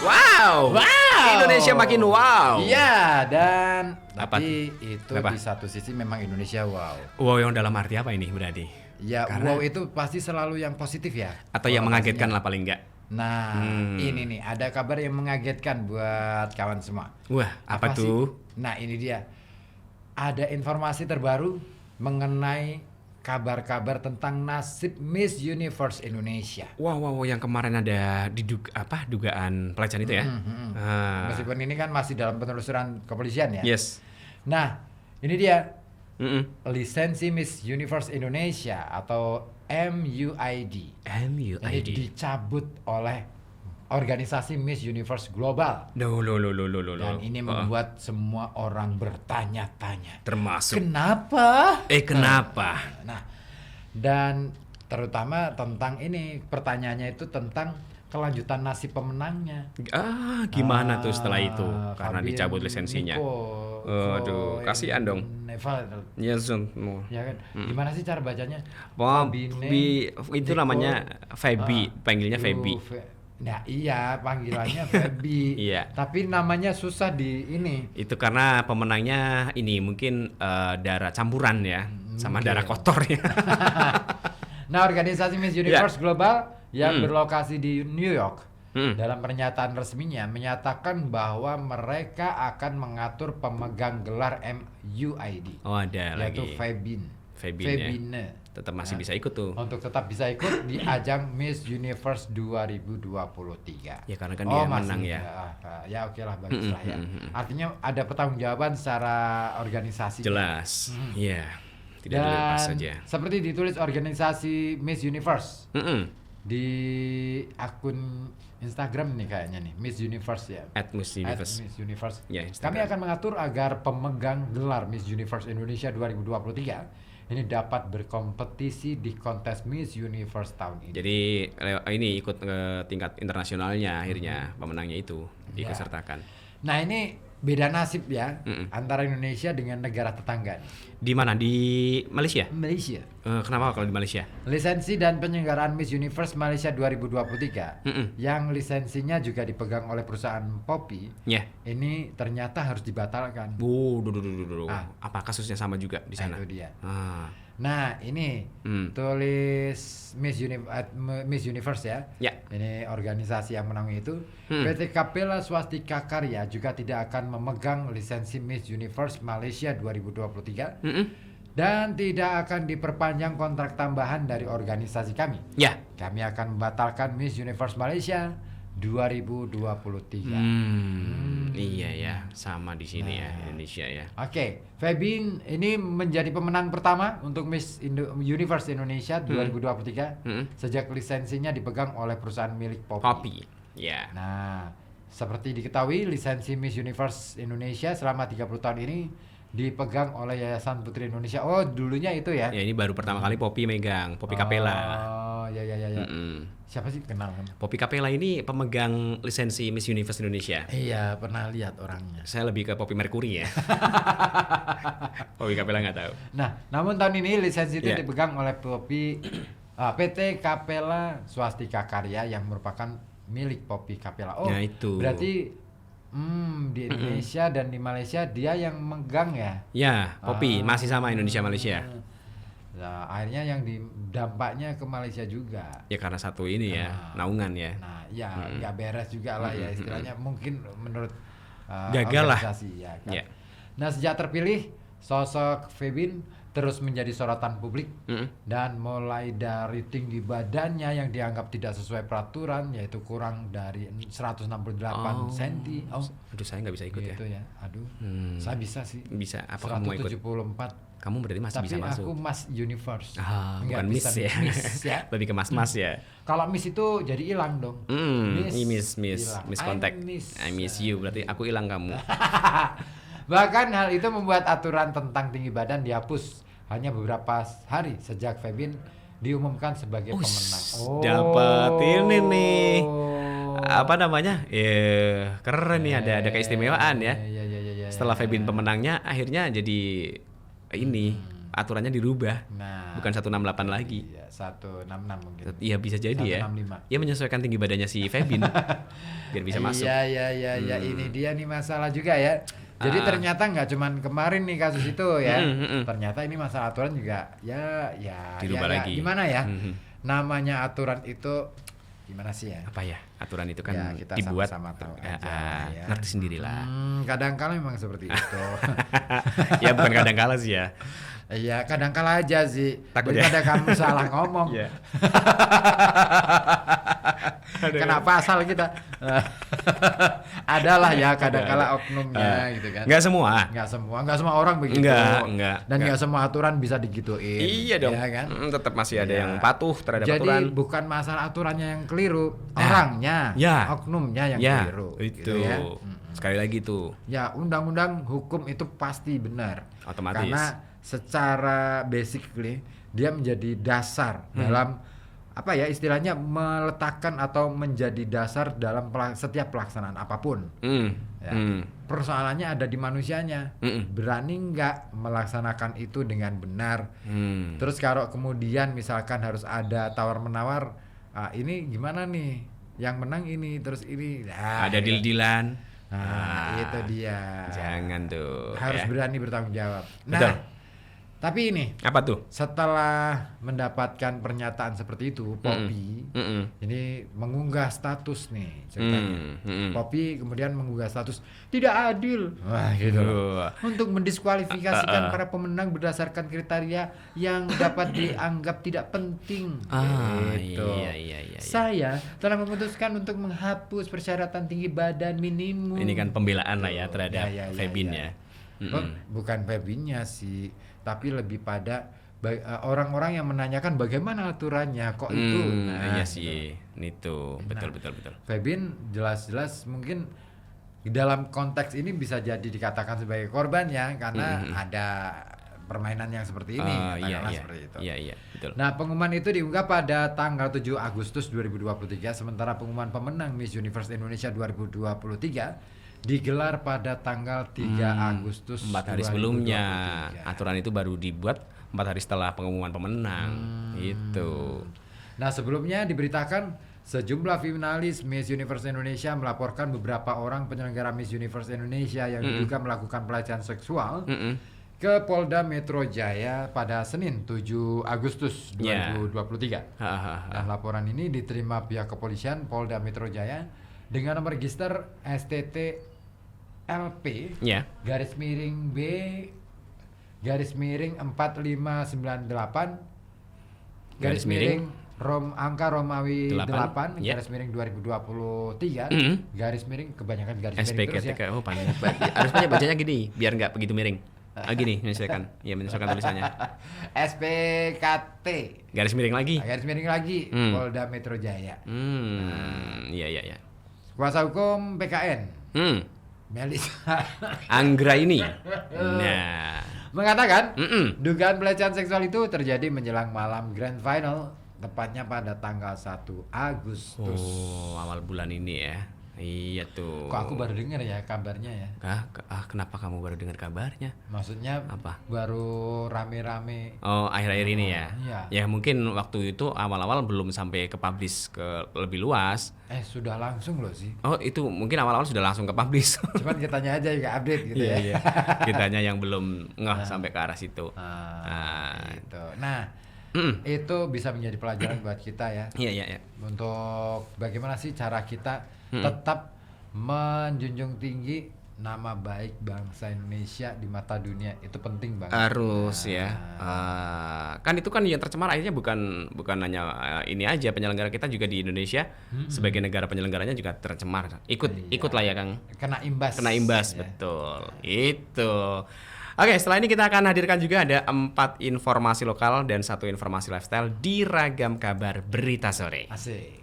Wow. Indonesia makin wow. Iya, dan Apa tapi itu Kenapa? di satu sisi memang Indonesia wow. Wow yang dalam arti apa ini berarti? Ya, Karena- wow itu pasti selalu yang positif ya. Atau yang konotasinya. mengagetkan lah paling enggak. Nah, ini nih ada kabar yang mengagetkan buat kawan semua. Wah, apa sih? tuh? Nah, ini dia. Ada informasi terbaru mengenai kabar-kabar tentang nasib Miss Universe Indonesia. Wow, yang kemarin ada dugaan pelecehan itu ya? Ah. Meskipun ini kan masih dalam penelusuran kepolisian ya. Yes. Nah, ini dia Mm-mm. lisensi Miss Universe Indonesia atau MUID. Ini MUID. dicabut oleh organisasi Miss Universe Global. Loh. Dan ini membuat semua orang bertanya-tanya. Termasuk. Kenapa? Kenapa? Nah, dan terutama tentang ini pertanyaannya itu tentang kelanjutan nasib pemenangnya. Gimana tuh setelah itu? Karena Fabien dicabut lisensinya. Aduh, kasihan dong. Neva, Yes, ya kan? Gimana sih cara bacanya? itu namanya Feby, panggilnya Feby. Nah, iya panggilannya Feby. Iya. Tapi namanya susah di ini. Itu karena pemenangnya ini mungkin darah campuran ya, sama Mungkin. darah kotor ya. Nah, organisasi Miss Universe Global yang berlokasi di New York dalam pernyataan resminya menyatakan bahwa mereka akan mengatur pemegang gelar MUID, Oh, ada yaitu lagi. Febine. Febine. Tetap masih bisa ikut tuh. Untuk tetap bisa ikut di ajang Miss Universe 2023. Ya karena kan dia masih. menang ya. Ya oke lah, bagus lah ya. Artinya ada pertanggungjawaban secara organisasi. Jelas. Iya. Tidak dilepas Dan saja. seperti ditulis organisasi Miss Universe di akun Instagram nih kayaknya nih, Miss Universe ya. Miss Universe. Miss Universe. Ya, Kami Instagram. akan mengatur agar pemegang gelar Miss Universe Indonesia 2023 ini dapat berkompetisi di kontes Miss Universe tahun ini. Jadi ini ikut ke tingkat internasionalnya akhirnya pemenangnya itu Ya. diikutsertakan. Nah, ini beda nasib ya antara Indonesia dengan negara tetangga nih. Di mana? Di Malaysia? Malaysia. Kenapa kalau di Malaysia? Lisensi dan penyelenggaraan Miss Universe Malaysia 2023 yang lisensinya juga dipegang oleh perusahaan Poppy Ya. ini ternyata harus dibatalkan. Duh. Ah. Apa kasusnya sama juga di sana? Nah, itu dia. Ah. Nah, ini tulis Miss Universe ya. Ya. Ini organisasi yang menangani itu. PT Kapela Swastika Karya juga tidak akan memegang lisensi Miss Universe Malaysia 2023 dan tidak akan diperpanjang kontrak tambahan dari organisasi kami. Ya. Kami akan membatalkan Miss Universe Malaysia 2023. Iya ya, sama di sini ya Indonesia ya. Oke, Febin ini menjadi pemenang pertama untuk Miss Universe Indonesia 2023 sejak lisensinya dipegang oleh perusahaan milik Poppy. Poppy. Ya. Nah, seperti diketahui lisensi Miss Universe Indonesia selama 30 tahun ini dipegang oleh Yayasan Putri Indonesia. Oh, dulunya itu ya. Ya ini baru pertama kali Poppy megang, Poppy Capella. Oh, ya. Siapa sih kenal kan? Poppy Capella ini pemegang lisensi Miss Universe Indonesia. Iya, pernah lihat orangnya. Saya lebih ke Poppy Mercury ya. Poppy Capella nggak tahu. Nah, namun tahun ini lisensi itu Iya. dipegang oleh PT Kapela Swastika Karya yang merupakan milik Poppy Capella. Oh, Nah, itu. berarti di Indonesia dan di Malaysia dia yang megang ya. Ya, Poppy masih sama Indonesia Malaysia. Nah, akhirnya yang dampaknya ke Malaysia juga. Ya karena satu ini ya, naungan ya. Nah, ya nggak beres juga lah ya istilahnya. Mungkin menurut Gagal lah. organisasi ya kan. Ya. Nah, sejak terpilih sosok Febin terus menjadi sorotan publik dan mulai dari tinggi badannya yang dianggap tidak sesuai peraturan yaitu kurang dari 168 cm. Oh, Aduh, saya nggak bisa ikut ya. gitu ya. Aduh, saya bisa sih. Bisa. Apa kamu mau ikut? 174. Kamu berarti masih Tapi bisa masuk. aku Mas Universe. Bukan Nggak Miss bisa ya. Miss ya. Lebih ke Mas ya. Kalau Miss itu jadi hilang dong. Miss hilang. contact. I miss you berarti aku hilang kamu. Bahkan hal itu membuat aturan tentang tinggi badan dihapus hanya beberapa hari sejak Febin diumumkan sebagai pemenang. Dapat ini nih. Apa namanya? Keren nih ada keistimewaan ya. Iya. Setelah Febin pemenangnya akhirnya jadi ini aturannya dirubah. Nah, Bukan 168 lagi. iya, 166 mungkin. Iya bisa jadi ya. 165. Ya menyesuaikan tinggi badannya si Febin biar bisa masuk. Iya, ini dia nih masalah juga ya. Jadi ternyata nggak cuman kemarin nih kasus itu ya. Ternyata ini masalah aturan juga ya Dirubah lagi. gimana ya? Namanya aturan itu gimana sih ya? Apa ya? Aturan itu kan Ya, kita dibuat sama-sama tahu aja ya. ngerti sendirilah. Kadang-kala memang seperti itu. Ya bukan kadang-kala sih ya. Iya, kadang-kala aja sih. Takut Daripada kamu salah ngomong. Iya. Kenapa asal kita? Adalah ya kadang-kala oknumnya gitu kan. Nggak semua. Nggak semua orang begitu. Nggak. Dan nggak semua aturan bisa digituin. Iya dong. Ya kan? Tetap masih ada Iya. yang patuh terhadap Jadi aturan. bukan masalah aturannya yang keliru, orangnya, Ya. oknumnya yang Ya, keliru. itu. Gitu ya. Sekali lagi tuh. Ya, undang-undang hukum itu pasti benar. Otomatis. Karena secara basically dia menjadi dasar dalam apa ya istilahnya meletakkan atau menjadi dasar dalam setiap pelaksanaan apapun. Ya. Persoalannya ada di manusianya. Berani nggak melaksanakan itu dengan benar. Terus kalau kemudian misalkan harus ada tawar-menawar, ini gimana nih? Yang menang ini, terus ini. Nah, Ada deal-dealan. Nah, itu dia. Jangan tuh. Harus ya. berani bertanggung jawab. Nah, Betul. tapi ini Apa tuh? setelah mendapatkan pernyataan seperti itu, Poppy ini mengunggah status nih ceritanya. Poppy kemudian mengunggah status tidak adil. Wah, gitu loh. Untuk mendiskualifikasikan para pemenang berdasarkan kriteria yang dapat dianggap tidak penting. Gitu. Iya. Saya telah memutuskan untuk menghapus persyaratan tinggi badan minimum. Ini kan pembelaan lah ya terhadap Febin ya. Bukan Febinnya sih, tapi lebih pada orang-orang yang menanyakan bagaimana aturannya kok itu. Nah, Iya sih, itu betul. Febin jelas-jelas mungkin dalam konteks ini bisa jadi dikatakan sebagai korban ya karena ada permainan yang seperti ini, katakanlah seperti itu. Iya, betul. Nah, pengumuman itu diunggah pada tanggal 7 Agustus 2023, sementara pengumuman pemenang Miss Universe Indonesia 2023 digelar pada tanggal 3 Agustus 4 hari 2023. sebelumnya. Aturan itu baru dibuat 4 hari setelah pengumuman pemenang. Itu. Nah, sebelumnya diberitakan sejumlah finalis Miss Universe Indonesia melaporkan beberapa orang penyelenggara Miss Universe Indonesia yang diduga melakukan pelecehan seksual ke Polda Metro Jaya pada Senin 7 Agustus 2023. Dan laporan ini diterima pihak kepolisian Polda Metro Jaya dengan nomor register STT LP garis miring B garis miring 4598 garis miring angka Romawi 8 garis miring 2023 garis miring kebanyakan garis miring terus ya. Oh, harus banyak bacanya gini biar nggak begitu miring. Gini menyesuaikan. Ya menyesuaikan tulisannya. SPKT garis miring lagi. garis miring lagi Polda Metro Jaya. Iya. Kuasa hukum PKN Melisa Anggra ini. Nah, mengatakan dugaan pelecehan seksual itu terjadi menjelang malam grand final tepatnya pada tanggal 1 Agustus. Oh, awal bulan ini ya. Iya tuh. Kok aku baru dengar ya kabarnya ya? Kenapa kamu baru dengar kabarnya? Maksudnya apa? Baru rame-rame. Oh, akhir-akhir ini ya. Iya. Ya mungkin waktu itu awal-awal belum sampai ke publish ke lebih luas. Sudah langsung loh sih. Oh, itu mungkin awal-awal sudah langsung ke publish. Cuman kitanya aja yang update gitu ya. Iya. Kitanya yang belum ngeh sampai ke arah situ. Gitu. Nah, itu bisa menjadi pelajaran buat kita ya. Iya. Untuk bagaimana sih cara kita tetap menjunjung tinggi nama baik bangsa Indonesia di mata dunia, itu penting banget. Harus ya. Kan itu kan yang tercemar akhirnya bukan hanya ini aja, penyelenggara kita juga di Indonesia sebagai negara penyelenggaranya juga tercemar. Ikut lah ya Kang. Kena imbas Ya. Betul. Itu. Oke, setelah ini kita akan hadirkan juga ada 4 informasi lokal dan 1 informasi lifestyle di Ragam Kabar Berita Sore. Asik.